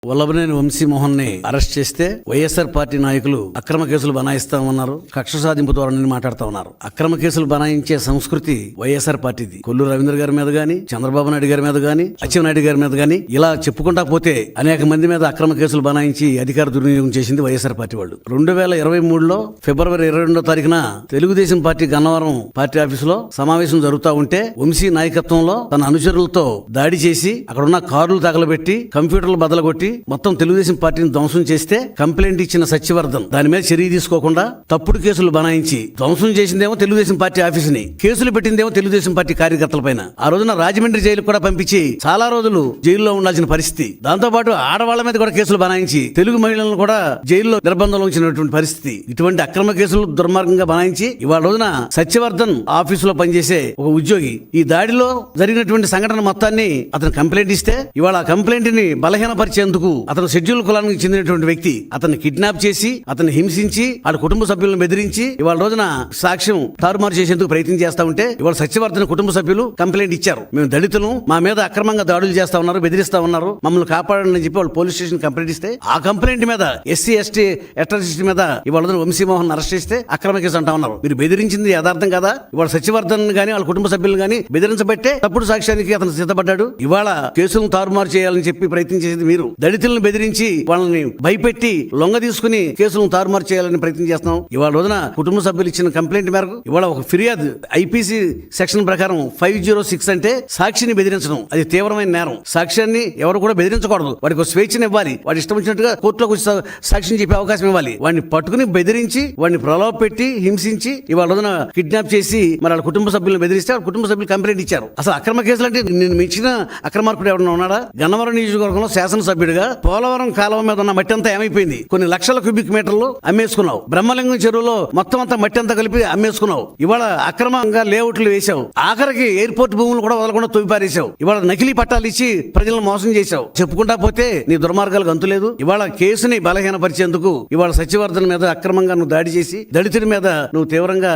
వల్లభనేని వంశీమోహన్ ని అరెస్ట్ చేస్తే వైఎస్ఆర్ పార్టీ నాయకులు అక్రమ కేసులు బనాయిస్తామన్నారు. కక్ష సాధింపు ధోరణిని మాట్లాడుతా ఉన్నారు. అక్రమ కేసులు బనాయించే సంస్కృతి వైఎస్ఆర్ పార్టీది. కొల్లు రవీంద్ర గారి మీద గాని, చంద్రబాబు నాయుడు గారి మీద గాని, అచ్చెన్నాయుడు గారి మీద గాని ఇలా చెప్పుకుంటా పోతే అనేక మంది మీద అక్రమ కేసులు బనాయించి అధికార దుర్వినియోగం చేసింది వైఎస్ఆర్ పార్టీ వాళ్ళు. 2023లో ఫిబ్రవరి 22వ తారీఖున తెలుగుదేశం పార్టీ గన్నవరం పార్టీ ఆఫీసులో సమావేశం జరుగుతూ ఉంటే వంశీ నాయకత్వంలో తన అనుచరులతో దాడి చేసి అక్కడున్న కార్లు తగలబెట్టి కంప్యూటర్లు బదలగొట్టి మొత్తం తెలుగుదేశం పార్టీని ధ్వంసం చేస్తే కంప్లైంట్ ఇచ్చిన సత్యవర్ధన్ దాని మీద చర్య తీసుకోకుండా తప్పుడు కేసులు బనాయించి ధ్వంసం చేసిందేమో తెలుగుదేశం పార్టీ ఆఫీసుని, కేసులు పెట్టిందేమో తెలుగుదేశం పార్టీ కార్యకర్తల పైన. ఆ రోజున రాజమండ్రి జైలుకు కూడా పంపించి చాలా రోజులు జైల్లో ఉండాల్సిన పరిస్థితి. దాంతో పాటు ఆడవాళ్ల మీద కూడా కేసులు బనాయించి తెలుగు మహిళలను కూడా జైల్లో నిర్బంధంలో ఉంచినటువంటి పరిస్థితి. ఇటువంటి అక్రమ కేసులు దుర్మార్గంగా బనాయించి ఇవాళ రోజున సత్యవర్ధన్ ఆఫీసులో పనిచేసే ఒక ఉద్యోగి ఈ దాడిలో జరిగినటువంటి సంఘటన మొత్తాన్ని అతను కంప్లైంట్ ఇస్తే ఇవాళ ఆ కంప్లైంట్ ని బలహీనపరిచేందుకు అతను షెడ్యూల్ కులానికి చెందినటువంటి వ్యక్తి అతన్ని కిడ్నాప్ చేసి అతన్ని హింసించి ఆ కుటుంబ సభ్యులను బెదిరించి ఇవాళ రోజున సాక్ష్యం తారుమారు చేసేందుకు ప్రయత్నం చేస్తా ఉంటే ఇవాళ సత్యవర్ధన్ కుటుంబ సభ్యులు కంప్లైంట్ ఇచ్చారు. మేము దళితులు, మా మీద అక్రమంగా దాడులు చేస్తా ఉన్నారు, బెదిరిస్తా ఉన్నారు, మమ్మల్ని కాపాడండి అని చెప్పి వాళ్ళు పోలీస్ స్టేషన్ కంప్లైంట్ ఇస్తే ఆ కంప్లైంట్ మీద ఎస్సీ ఎస్టీ అట్రాసిటీ మీద ఇవాళ వంశీమోహన్ అరెస్ట్ చేస్తే అక్రమ కేసు అంటా ఉన్నారు. మీరు బెదిరించింది యథార్థం కదా? ఇవాళ సత్యవర్ధన్ గానీ వాళ్ళ కుటుంబ సభ్యులు గానీ బెదిరించబట్టే తప్పుడు సాక్ష్యానికి అతను సిద్ధపడ్డాడు. ఇవాళ కేసులను తారుమారు చేయాలని చెప్పి ప్రయత్నం చేసేది మీరు. దళితులను బెదిరించి వాళ్ళని భయపెట్టి లొంగ తీసుకుని కేసులను తారుమారు చేయాలని ప్రయత్నం చేస్తున్నాం. ఇవాళ రోజున కుటుంబ సభ్యులు ఇచ్చిన కంప్లైంట్ మేరకు ఇవాళ ఒక ఫిర్యాదు ఐపీసీ సెక్షన్ ప్రకారం 506 అంటే సాక్షిని బెదిరించడం అది తీవ్రమైన నేరం. సాక్ష్యాన్ని ఎవరు కూడా బెదిరించకూడదు. వాడికి ఒక స్వేచ్ఛను ఇవ్వాలి. వాడి ఇష్టం వచ్చినట్టుగా కోర్టులోకి వచ్చి సాక్ష్యం చెప్పే అవకాశం ఇవ్వాలి. వాడిని పట్టుకుని బెదిరించి వాడిని ప్రలోభ పెట్టి హింసించి ఇవాళ రోజున కిడ్నాప్ చేసి మరి వాళ్ళ కుటుంబ సభ్యులను బెదిరిస్తే వాళ్ళ కుటుంబ సభ్యులు కంప్లైంట్ ఇచ్చారు. అసలు అక్రమ కేసులు అంటే నేను మించిన అక్రమార్కుడు ఎవరైనా ఉన్నాడా? గన్నవరం నియోజకవర్గంలో శాసనసభ్యుడిగా పోలవరం కాలువ మీద ఉన్న మట్టి అంతా ఏమైపోయింది? కొన్ని లక్షల క్యూబిక్ మీటర్లు అమ్మేసుకున్నావు. బ్రహ్మలింగం చెరువులో మొత్తం అంతా మట్టి అంతా కలిపి అమ్మేసుకున్నావు. ఇవాళ అక్రమంగా లేఅవుట్లు వేశావు. ఆఖరికి ఎయిర్పోర్ట్ భూములు కూడా వదలకుండా తొలిపారేశావు. ఇవాళ నకిలీ పట్టాలు ఇచ్చి ప్రజలను మోసం చేశావు. చెప్పుకుంటా పోతే నీ దుర్మార్గాలకు అంతులేదు. ఇవాళ కేసుని బలహీనపరిచేందుకు ఇవాళ సత్యవర్ధన్ మీద అక్రమంగా నువ్వు దాడి చేసి దళితుడి మీద నువ్వు తీవ్రంగా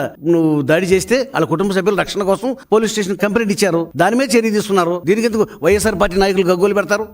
దాడి చేస్తే వాళ్ళ కుటుంబ సభ్యుల రక్షణ కోసం పోలీస్ స్టేషన్ కంప్లైంట్ ఇచ్చారు. దాని మీద చర్య తీసుకున్నారు. దీనికి ఎందుకు వైఎస్ఆర్ పార్టీ నాయకులు గగ్గోలు పెడతారు?